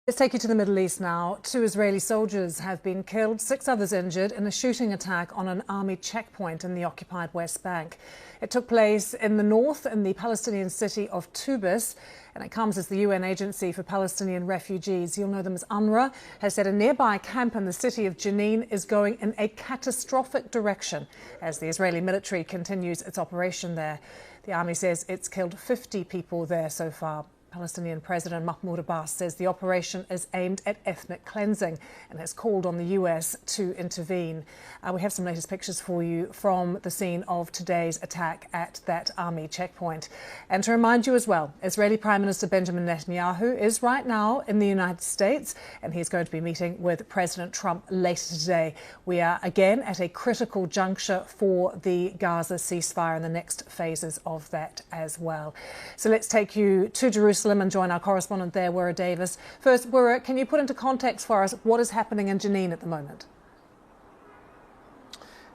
Let's take you to the Middle East now. 2 Israeli soldiers have been killed, 6 others injured in a shooting attack on an army checkpoint in the occupied West Bank. It took place in the north in the Palestinian city of Tubas, and it comes as the UN Agency for Palestinian Refugees, you'll know them as UNRWA, has said a nearby camp in the city of Jenin is going in a catastrophic direction as the Israeli military continues its operation there. The army says it's killed 50 people there so far. Palestinian President Mahmoud Abbas says the operation is aimed at ethnic cleansing and has called on the US to intervene. We have some latest pictures for you from the scene of today's attack at that army checkpoint. And to remind you as well, Israeli Prime Minister Benjamin Netanyahu is right now in the United States and he's going to be meeting with President Trump later today. We are again at a critical juncture for the Gaza ceasefire and the next phases of that as well. So let's take you to Jerusalem and join our correspondent there, Wura Davis. First, Wura, can you put into context for us what is happening in Jenin at the moment?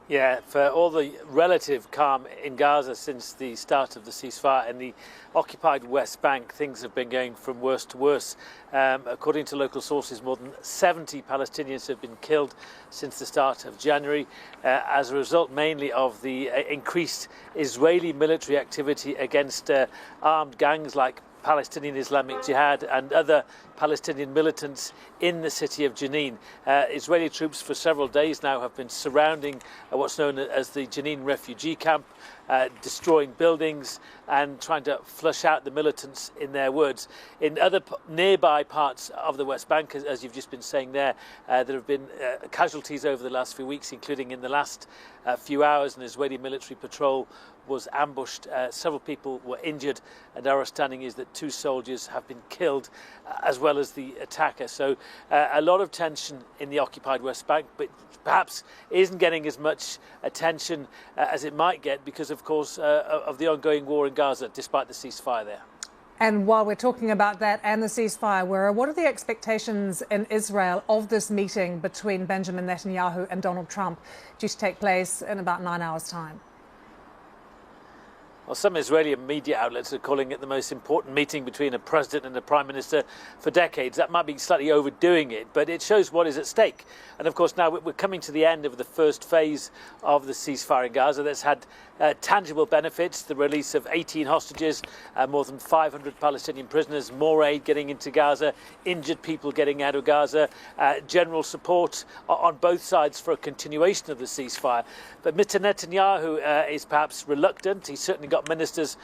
Yeah, for all the relative calm in Gaza since the start of the ceasefire in the occupied West Bank, things have been going from worse to worse. According to local sources, more than 70 Palestinians have been killed since the start of January as a result mainly of the increased Israeli military activity against armed gangs like Palestinian Islamic Jihad and other Palestinian militants in the city of Jenin. Israeli troops for several days now have been surrounding what's known as the Jenin refugee camp, destroying buildings and trying to flush out the militants, in their words. In other nearby parts of the West Bank, as you've just been saying there have been casualties over the last few weeks, including in the last few hours. An Israeli military patrol was ambushed. Several people were injured, and our understanding is that 2 soldiers have been killed, as well as the attacker. So a lot of tension in the occupied West Bank, but perhaps isn't getting as much attention as it might get because, of course, of the ongoing war in Gaza, despite the ceasefire there. And while we're talking about that and the ceasefire, Wura, what are the expectations in Israel of this meeting between Benjamin Netanyahu and Donald Trump, due to take place in about 9 hours' time? Well, some Israeli media outlets are calling it the most important meeting between a president and a prime minister for decades. That might be slightly overdoing it, but it shows what is at stake. And of course, now we're coming to the end of the first phase of the ceasefire in Gaza that's had tangible benefits: the release of 18 hostages, more than 500 Palestinian prisoners, more aid getting into Gaza, injured people getting out of Gaza, general support on both sides for a continuation of the ceasefire. But Mr. Netanyahu is perhaps reluctant. He's certainly got ministers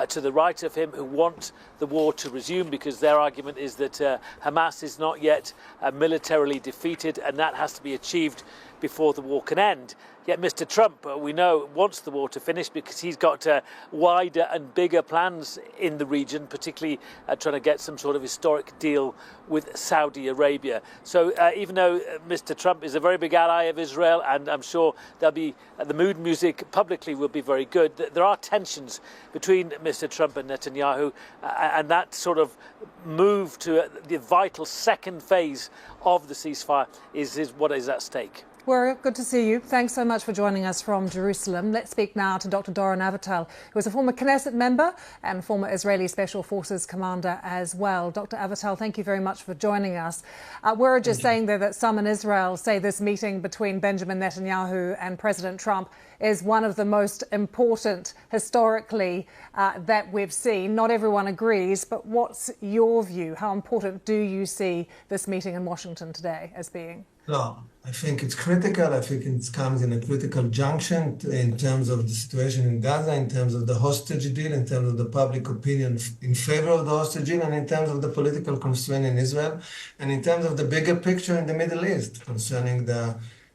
to the right of him who want the war to resume because their argument is that Hamas is not yet militarily defeated and that has to be achieved before the war can end. Yet Mr. Trump, we know, wants the war to finish because he's got wider and bigger plans in the region, particularly trying to get some sort of historic deal with Saudi Arabia. So even though Mr. Trump is a very big ally of Israel, and I'm sure there'll be the mood music publicly will be very good, there are tensions between Mr. Trump and Netanyahu, and that sort of move to the vital second phase of the ceasefire is what is at stake. Wura, good to see you. Thanks so much for joining us from Jerusalem. Let's speak now to Dr. Doron Avital, who is a former Knesset member and former Israeli Special Forces commander as well. Dr. Avital, thank you very much for joining us. Wura just saying there that some in Israel say this meeting between Benjamin Netanyahu and President Trump is one of the most important historically that we've seen. Not everyone agrees, but what's your view? How important do you see this meeting in Washington today as being? No, I think it's critical. I think it comes in a critical junction in terms of the situation in Gaza, in terms of the hostage deal, in terms of the public opinion in favor of the hostage deal, and in terms of the political constraint in Israel, and in terms of the bigger picture in the Middle East concerning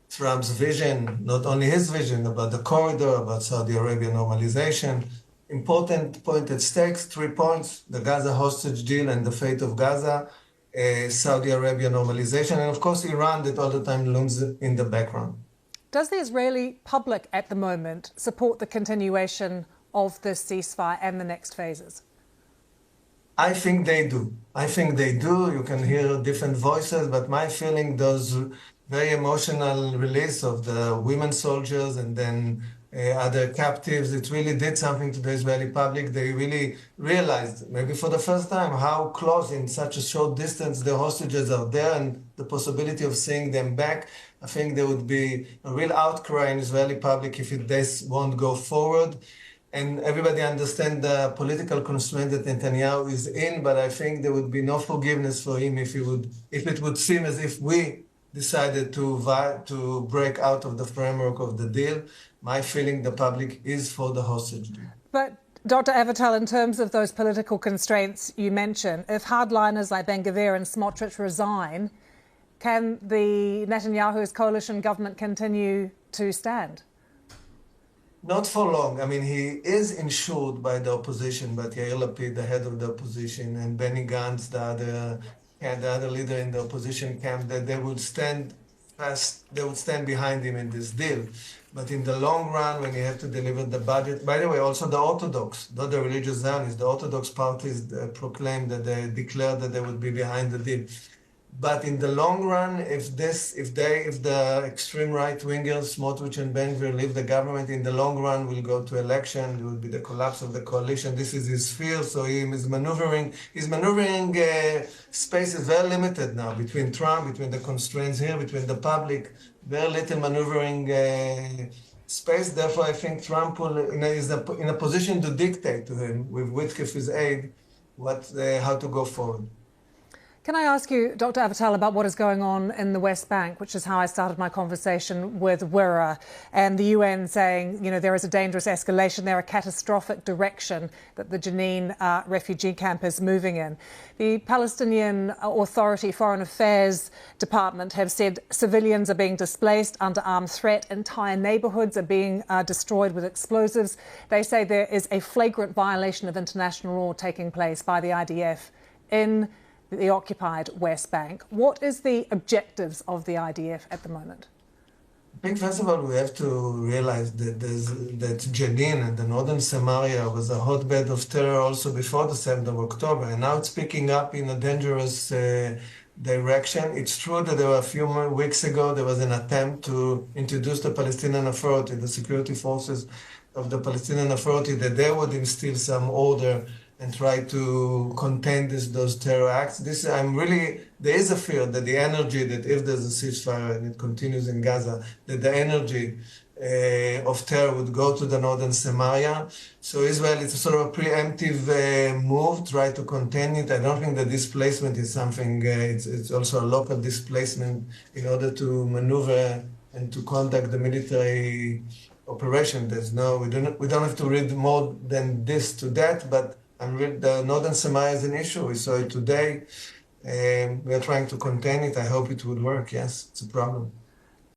Trump's vision, not only his vision, about the corridor, about Saudi Arabia normalization. Important point at stake, 3 points: the Gaza hostage deal and the fate of Gaza, Saudi Arabia normalization, and of course Iran that all the time looms in the background. Does the Israeli public at the moment support the continuation of this ceasefire and the next phases? I think they do. You can hear different voices, but my feeling, those very emotional release of the women soldiers and then other captives. It really did something to the Israeli public. They really realized, maybe for the first time, how close in such a short distance the hostages are there and the possibility of seeing them back. I think there would be a real outcry in Israeli public if this won't go forward. And everybody understands the political constraint that Netanyahu is in, but I think there would be no forgiveness for him if it would seem as if we decided to break out of the framework of the deal. My feeling, the public is for the hostage deal. But Dr. Avital, in terms of those political constraints you mentioned, if hardliners like Ben-Gvir and Smotrich resign, can the Netanyahu's coalition government continue to stand? Not for long. I mean, he is insured by the opposition, but Yair Lapid, the head of the opposition, and Benny Gantz, the other leader in the opposition camp, that they would stand behind him in this deal. But in the long run, when you have to deliver the budget, by the way, also the Orthodox, not the religious Zionists, the Orthodox parties proclaimed that they declared that they would be behind the deal. But in the long run, if the extreme right-wingers, Smotrich and Ben-Gvir, leave the government, in the long run, we'll go to election. There will be the collapse of the coalition. This is his fear, so he is maneuvering. His maneuvering space is very limited now between Trump, between the constraints here, between the public. Very little maneuvering space. Therefore, I think Trump is in a position to dictate to him, with Witkef's aid, how to go forward. Can I ask you, Dr. Avital, about what is going on in the West Bank, which is how I started my conversation with Wira, and the UN saying, there is a dangerous escalation there, a catastrophic direction that the Jenin refugee camp is moving in. The Palestinian Authority Foreign Affairs Department have said civilians are being displaced under armed threat, entire neighbourhoods are being destroyed with explosives. They say there is a flagrant violation of international law taking place by the IDF in the occupied West Bank. What is the objectives of the IDF at the moment? I think, first of all, we have to realize that Jenin and the northern Samaria was a hotbed of terror also before the 7th of October, and now it's picking up in a dangerous direction. It's true that there were a few weeks ago, there was an attempt to introduce the Palestinian Authority, the security forces of the Palestinian Authority, that they would instill some order and try to contain those terror acts. There is a fear that the energy, that if there's a ceasefire and it continues in Gaza, that the energy of terror would go to the northern Samaria. So Israel, it's a sort of a preemptive move, try to contain it. I don't think the displacement is something, it's also a local displacement in order to maneuver and to conduct the military operation. We don't have to read more than this to that, but the northern Samaria is an issue. We saw it today. We are trying to contain it. I hope it would work. Yes, it's a problem.